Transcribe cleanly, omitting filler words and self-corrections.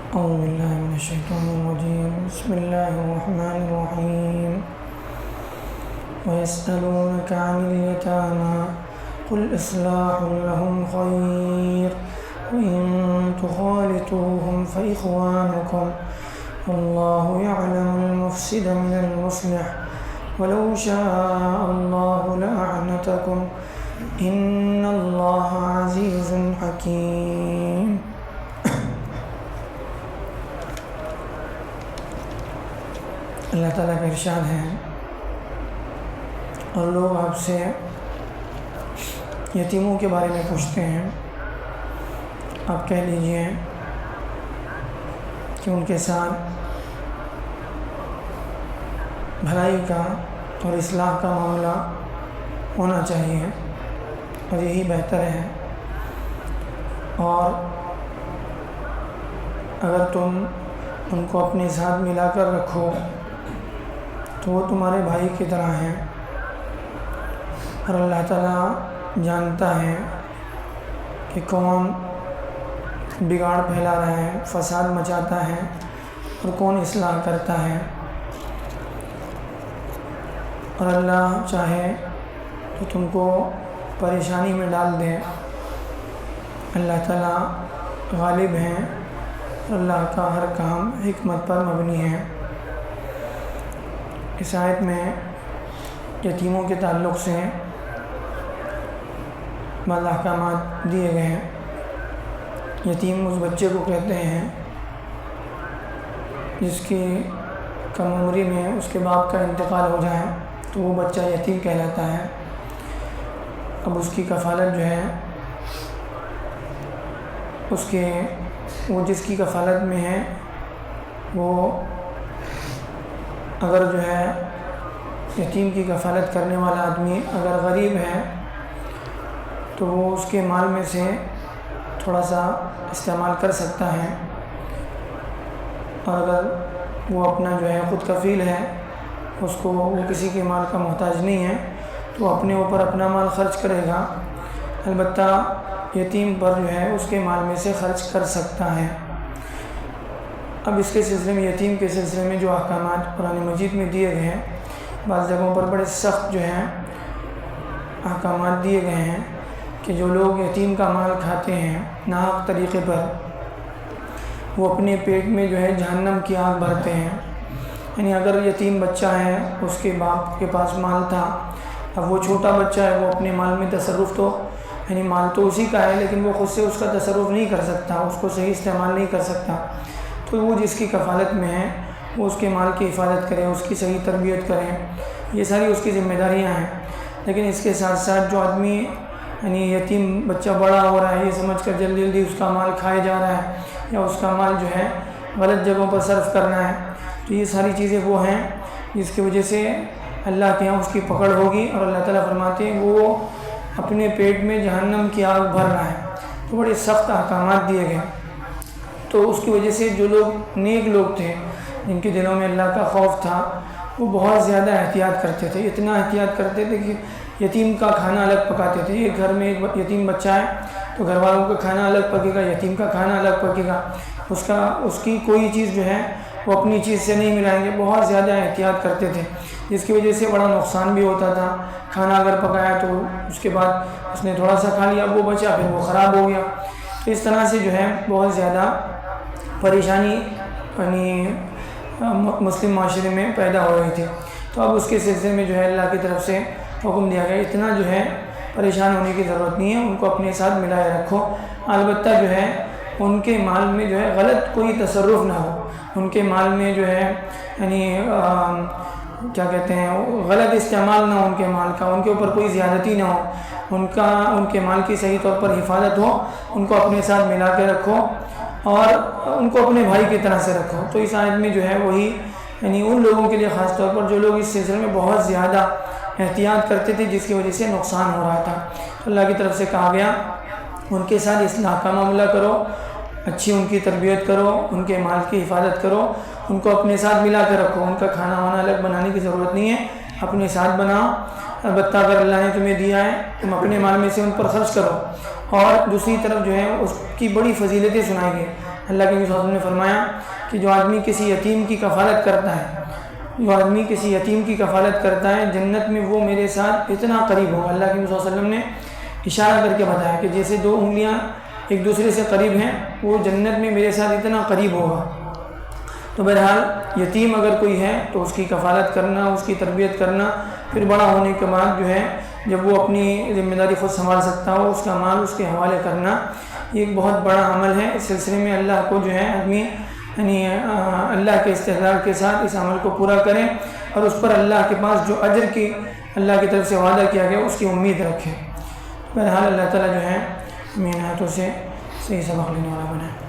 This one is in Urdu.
أعوذ بالله من الشيطان الرجيم. بسم الله الرحمن الرحيم. ويسألونك عن اليتامى قل إصلاح لهم خير وإن تخالطوهم فإخوانكم والله يعلم المفسد من المصلح ولو شاء الله لأعنتكم إن الله عزيز حكيم. اللہ تعالیٰ کا ارشاد ہے، اور لوگ آپ سے یتیموں کے بارے میں پوچھتے ہیں، آپ کہہ لیجئے کہ ان کے ساتھ بھلائی کا اور اصلاح کا معاملہ ہونا چاہیے اور یہی بہتر ہے، اور اگر تم ان کو اپنے ساتھ ملا کر رکھو تو وہ تمہارے بھائی کی طرح ہیں، اور اللہ تعالیٰ جانتا ہے کہ کون بگاڑ پھیلا رہا ہے، فساد مچاتا ہے، اور کون اصلاح کرتا ہے، اور اللہ چاہے تو تم کو پریشانی میں ڈال دے۔ اللہ تعالیٰ غالب ہیں، اللہ کا ہر کام حکمت پر مبنی ہے۔ اس آیت میں یتیموں کے تعلق سے بعض احکامات دیے گئے ہیں۔ یتیم اس بچے کو کہتے ہیں جس کی کم عمری میں اس کے باپ کا انتقال ہو جائے تو وہ بچہ یتیم کہلاتا ہے۔ اب اس کی کفالت جو ہے وہ جس کی کفالت میں ہے، وہ اگر جو ہے یتیم کی کفالت کرنے والا آدمی اگر غریب ہے تو وہ اس کے مال میں سے تھوڑا سا استعمال کر سکتا ہے، اور اگر وہ اپنا جو ہے خود کفیل ہے، وہ کسی کے مال کا محتاج نہیں ہے تو وہ اپنے اوپر اپنا مال خرچ کرے گا، البتہ یتیم پر جو ہے اس کے مال میں سے خرچ کر سکتا ہے۔ اب اس کے سلسلے میں یتیم کے سلسلے میں جو احکامات قرآن مجید میں دیے گئے ہیں، بعض جگہوں پر بڑے سخت جو ہیں احکامات دیے گئے ہیں کہ جو لوگ یتیم کا مال کھاتے ہیں ناحق طریقے پر، وہ اپنے پیٹ میں جو ہے جہنم کی آگ بھرتے ہیں۔ یعنی اگر یتیم بچہ ہے، اس کے باپ کے پاس مال تھا، اب وہ چھوٹا بچہ ہے، وہ اپنے مال میں تصرف یعنی مال تو اسی کا ہے لیکن وہ خود سے اس کا تصرف نہیں کر سکتا، اس کو صحیح استعمال نہیں کر سکتا، تو وہ جس کی کفالت میں ہے وہ اس کے مال کی حفاظت کرے، اس کی صحیح تربیت کرے، یہ ساری اس کی ذمہ داریاں ہیں۔ لیکن اس کے ساتھ ساتھ جو آدمی یعنی یتیم بچہ بڑا ہو رہا ہے یہ سمجھ کر جلدی جلدی اس کا مال کھایا جا رہا ہے یا اس کا مال جو ہے غلط جگہوں پر صرف کرنا ہے، تو یہ ساری چیزیں وہ ہیں جس کی وجہ سے اللہ کے یہاں اس کی پکڑ ہوگی، اور اللہ تعالیٰ فرماتے ہیں وہ اپنے پیٹ میں جہنم کی آگ بھر رہا ہے۔ تو بڑے سخت احکامات دیے گئے، تو اس کی وجہ سے جو لوگ نیک لوگ تھے جن کے دلوں میں اللہ کا خوف تھا وہ بہت زیادہ احتیاط کرتے تھے، اتنا احتیاط کرتے تھے کہ یتیم کا کھانا الگ پکاتے تھے۔ ایک گھر میں ایک یتیم بچہ ہے تو گھر والوں کا کھانا الگ پکے گا، یتیم کا کھانا الگ پکے گا، اس کی کوئی چیز جو ہے وہ اپنی چیز سے نہیں ملائیں گے، بہت زیادہ احتیاط کرتے تھے، جس کی وجہ سے بڑا نقصان بھی ہوتا تھا۔ کھانا اگر پکایا تو اس کے بعد اس نے تھوڑا سا کھا لیا، وہ بچا پھر وہ خراب ہو گیا، تو اس طرح سے جو ہے بہت زیادہ پریشانی یعنی مسلم معاشرے میں پیدا ہو رہی تھی۔ تو اب اس کے سلسلے میں جو ہے اللہ کی طرف سے حکم دیا گیا، اتنا جو ہے پریشان ہونے کی ضرورت نہیں ہے، ان کو اپنے ساتھ ملائے رکھو، البتہ جو ہے ان کے مال میں جو ہے غلط کوئی تصرف نہ ہو، ان کے مال میں جو ہے یعنی کیا کہتے ہیں غلط استعمال نہ ہو ان کے مال کا، ان کے اوپر کوئی زیادتی نہ ہو، ان کے مال کی صحیح طور پر حفاظت ہو، ان کو اپنے ساتھ ملا کے رکھو اور ان کو اپنے بھائی کی طرح سے رکھو۔ تو اس آیت میں جو ہے وہی یعنی ان لوگوں کے لیے خاص طور پر جو لوگ اس سلسلے میں بہت زیادہ احتیاط کرتے تھے جس کی وجہ سے نقصان ہو رہا تھا، اللہ کی طرف سے کہا گیا ان کے ساتھ اصلاح کا معاملہ کرو، اچھی ان کی تربیت کرو، ان کے مال کی حفاظت کرو، ان کو اپنے ساتھ ملا کے رکھو، ان کا کھانا وانا الگ بنانے کی ضرورت نہیں ہے، اپنے ساتھ بناؤ، البتہ اگر اللہ نے تمہیں دیا ہے تم اپنے مال میں سے ان پر خرچ کرو۔ اور دوسری طرف جو ہے اس کی بڑی فضیلتیں سنائی گئی، اللہ کے نبی صلی اللہ علیہ وسلم نے فرمایا کہ جو آدمی کسی یتیم کی کفالت کرتا ہے، جو آدمی کسی یتیم کی کفالت کرتا ہے، جنت میں وہ میرے ساتھ اتنا قریب ہوگا۔ اللہ کے نبی صلی اللہ علیہ وسلم نے اشارہ کر کے بتایا کہ جیسے دو انگلیاں ایک دوسرے سے قریب ہیں، وہ جنت میں میرے ساتھ اتنا قریب ہوگا۔ تو بہرحال یتیم اگر کوئی ہے تو اس کی کفالت کرنا، اس کی تربیت کرنا، پھر بڑا ہونے کے بعد جو ہے جب وہ اپنی ذمہ داری خود سنبھال سکتا ہو، اس کا مال اس کے حوالے کرنا، یہ ایک بہت بڑا عمل ہے۔ اس سلسلے میں اللہ کو جو ہے آدمی یعنی اللہ کے استحضار کے ساتھ اس عمل کو پورا کریں اور اس پر اللہ کے پاس جو اجر کی اللہ کی طرف سے وعدہ کیا گیا اس کی امید رکھیں۔ بہرحال اللہ تعالیٰ جو ہے ہمیں آیاتوں سے صحیح سبق لینے والا بنائے۔